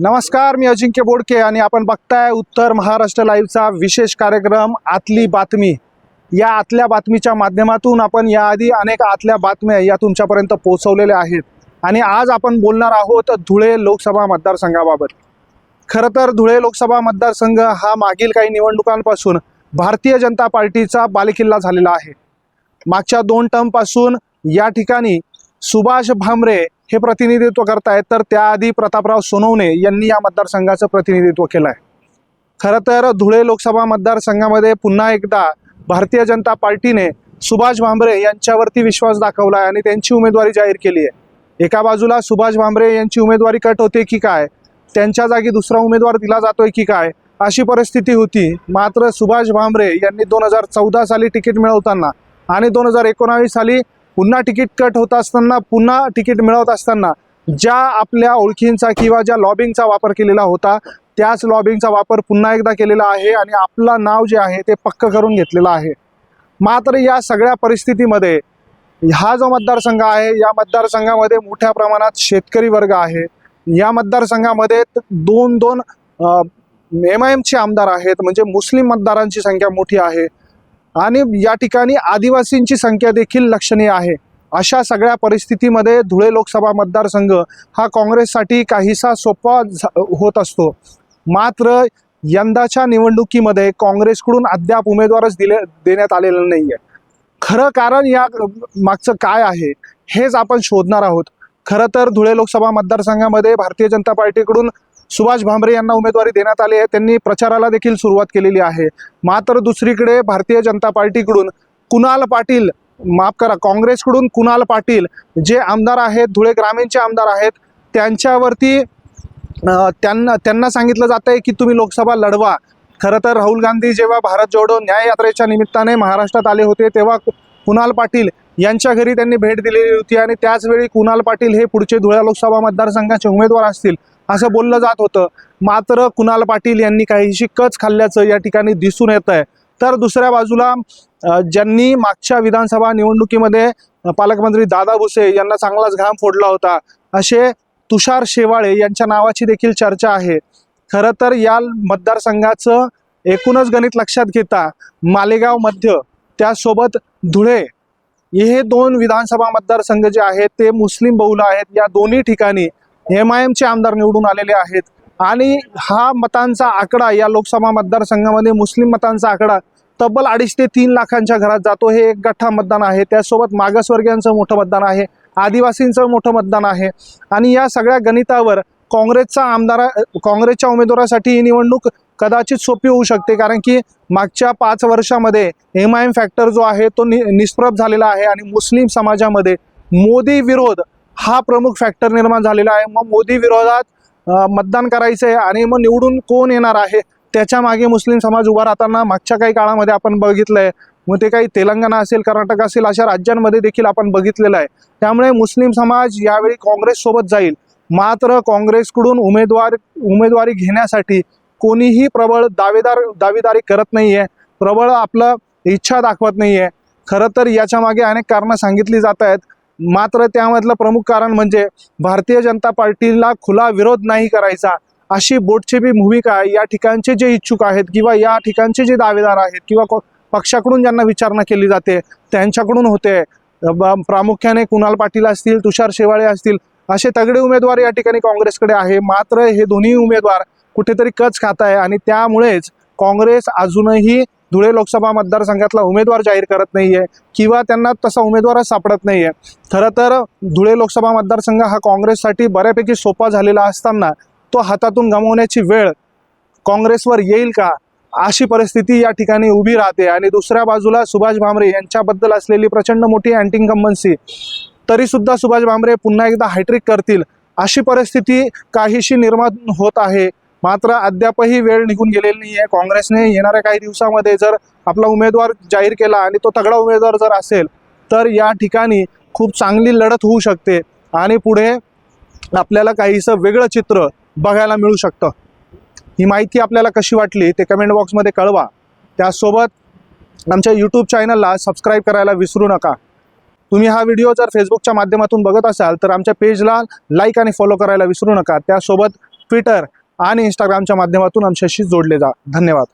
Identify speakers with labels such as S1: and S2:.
S1: नमस्कार, मी अजिंक्य बोडके आणि आपण बघताय उत्तर महाराष्ट्र लाईव्हचा विशेष कार्यक्रम आतली बातमी। या आतल्या बातमीच्या माध्यमातून आपण याआधी अनेक आतल्या बातम्या या तुमच्यापर्यंत पोहोचवलेल्या आहेत आणि आज आपण बोलणार आहोत धुळे लोकसभा मतदारसंघाबाबत। खरं तर धुळे लोकसभा मतदारसंघ हा मागील काही निवडणुकांपासून भारतीय जनता पार्टीचा बालेकिल्ला झालेला आहे। मागच्या 2 टर्मपासून या ठिकाणी सुभाष भामरे हे प्रतिनिधित्व करतायत, तर त्याआधी प्रतापराव सोनवणे यांनी या मतदारसंघाचं प्रतिनिधित्व केलं आहे। खरं तर धुळे लोकसभा मतदारसंघामध्ये पुन्हा एकदा भारतीय जनता पार्टीने सुभाष भामरे यांच्यावरती विश्वास दाखवला आहे आणि त्यांची उमेदवारी जाहीर केली आहे। एका बाजूला सुभाष भामरे यांची उमेदवारी कट होते की काय, त्यांच्या जागी दुसरा उमेदवार दिला जातोय की काय, अशी परिस्थिती होती। मात्र सुभाष भामरे यांनी 2014 साली तिकीट मिळवताना आणि 2019 साली पुन्हा तिकीट कट होत असताना पुन्हा तिकीट मिळवत असताना ज्या आपल्या ओळखींचा किंवा ज्या लॉबिंगचा वापर केलेला होता, त्याच लॉबिंगचा वापर पुन्हा एकदा केलेला आहे आणि आपलं नाव जे आहे ते पक्क करून घेतलेलं आहे। मात्र या सगळ्या परिस्थितीमध्ये हा जो मतदारसंघ आहे, या मतदारसंघामध्ये मोठ्या प्रमाणात शेतकरी वर्ग आहे। या मतदारसंघामध्ये दोन MIMचे आमदार आहेत, म्हणजे मुस्लिम मतदारांची संख्या मोठी आहे आणि या ठिकाणी आदिवासींची संख्या देखील लक्षणीय आहे। अशा सगळ्या परिस्थितीमध्ये धुळे लोकसभा मतदारसंघ हा काँग्रेससाठी काहीसा सोपा होत असतो। मात्र यंदाच्या निवडणुकीमध्ये काँग्रेसकडून अद्याप उमेदवारच देण्यात आलेला नाहीये। खरं कारण या मागचं काय आहे हेच आपण शोधणार आहोत। खरं तर धुळे लोकसभा मतदारसंघामध्ये भारतीय जनता पार्टीकडून सुभाष भामरे यांना उमेदवारी देण्यात आली आहे, त्यांनी प्रचाराला देखील सुरुवात केलेली आहे। मात्र दुसरीकडे भारतीय जनता पार्टीकडून कुणाल पाटील, माफ करा, काँग्रेसकडून कुणाल पाटील जे आमदार आहेत, धुळे ग्रामीणचे आमदार आहेत, त्यांच्यावरती त्यांना सांगितलं जात आहे की तुम्ही लोकसभा लढवा। खरं तर राहुल गांधी जेव्हा भारत जोडो न्याय यात्रेच्या निमित्ताने महाराष्ट्रात आले होते, तेव्हा कुणाल पाटील यांच्या घरी त्यांनी भेट दिलेली होती आणि त्याचवेळी कुणाल पाटील हे पुढचे धुळे लोकसभा मतदारसंघाचे उमेदवार असतील असं बोललं जात होतं। मात्र कुणाल पाटील यांनी काहीशी कच खाल्ल्याचं या ठिकाणी दिसून येत आहे। तर दुसऱ्या बाजूला ज्यांनी मागच्या विधानसभा निवडणुकीमध्ये पालकमंत्री दादा भुसे यांना चांगलाच घाम फोडला होता, असे तुषार शेवाळे यांच्या नावाची देखील चर्चा आहे। खरं तर या मतदारसंघाचं एकूणच गणित लक्षात घेता मालेगाव मध्य त्यासोबत धुळे हे 2 विधानसभा मतदारसंघ जे आहेत ते मुस्लिम बहुल आहेत। या दोन्ही ठिकाणी MIMचे आमदार निवडून आलेले आहेत आणि हा मतांचा आकडा या लोकसभा मतदारसंघामध्ये मुस्लिम मतांचा आकडा तब्बल 2.5 ते 3 लाखांच्या घरात जातो। हे एक गठ्ठा मतदान आहे। त्यासोबत मागासवर्गीयांचं मोठं मतदान आहे, आदिवासींचं मोठं मतदान आहे आणि या सगळ्या गणितावर काँग्रेसच्या उमेदवारासाठी ही निवडणूक कदाचित सोपी होऊ शकते, कारण की मागच्या 5 वर्षामध्ये MIM फॅक्टर जो आहे तो निष्प्रभ झालेला आहे आणि मुस्लिम समाजामध्ये मोदी विरोध हा प्रमुख फॅक्टर निर्माण झालेला आहे। मग मोदी विरोधात मतदान करायचं आहे आणि मग निवडून कोण येणार आहे त्याच्या मागे मुस्लिम समाज उभा राहताना मागच्या काही काळामध्ये आपण बघितलंय। मग ते काही तेलंगणा असेल, कर्नाटक असेल, अशा राज्यांमध्ये देखील आपण बघितलेलं आहे। त्यामुळे मुस्लिम समाज यावेळी काँग्रेससोबत जाईल। मात्र काँग्रेसकडून उमेदवारी घेण्यासाठी कोणीही प्रबळ दावेदारी करत नाहीये, प्रबळ आपलं इच्छा दाखवत नाहीये। खरं तर याच्या मागे अनेक कारणं सांगितली जात आहेत, मात्र त्यामधलं प्रमुख कारण म्हणजे भारतीय जनता पार्टीला खुला विरोध नाही करायचा, अशी बोटचेपी भूमिका या ठिकाणचे जे इच्छुक आहेत किंवा या ठिकाणचे जे दावेदार आहेत किंवा पक्षाकडून ज्यांना विचारणा केली जाते त्यांच्याकडून होते। प्रामुख्याने कुणाल पाटील असतील, तुषार शेवाळे असतील, असे तगडे उमेदवार या ठिकाणी काँग्रेसकडे आहे। मात्र हे दोन्ही उमेदवार कुठेतरी कच खात आहे आणि त्यामुळेच काँग्रेस अजूनही धुळे लोकसभा मतदारसंघातला उमेदवार जाहीर करत नाहीये किंवा त्यांना तसा उमेदवारच सापडत नाहीये। खरं तर धुळे लोकसभा मतदारसंघ हा काँग्रेससाठी बऱ्यापैकी सोपा झालेला असताना तो हातातून गमावण्याची वेळ काँग्रेसवर येईल का, अशी परिस्थिती या ठिकाणी उभी राहते। आणि दुसऱ्या बाजूला सुभाष भामरे यांच्याबद्दल असलेली प्रचंड मोठी अँटी इन्कम्बन्सी, तरी सुद्धा सुभाष भामरे पुन्हा एकदा हॅट्रिक करतील अशी परिस्थिती काहीशी निर्माण होत आहे। मात्र अद्यापही वेळ निघून गेलेली नाही आहे। काँग्रेसने येणाऱ्या काही दिवसामध्ये जर आपला उमेदवार जाहीर केला आणि तो तगडा उमेदवार जर असेल तर या ठिकाणी खूप चांगली लढत होऊ शकते आणि पुढे आपल्याला काहीसं वेगळं चित्र बघायला मिळू शकतं। ही माहिती आपल्याला कशी वाटली ते कमेंट बॉक्समध्ये कळवा। त्यासोबत आमच्या यूट्यूब चॅनलला सबस्क्राईब करायला विसरू नका। तुम्ही हा व्हिडिओ जर फेसबुकच्या माध्यमातून बघत असाल तर आमच्या पेजला लाईक आणि फॉलो करायला विसरू नका। त्यासोबत ट्विटर आणि इंस्टाग्रामच्या माध्यमातून आमच्याशी जोडले जा. धन्यवाद.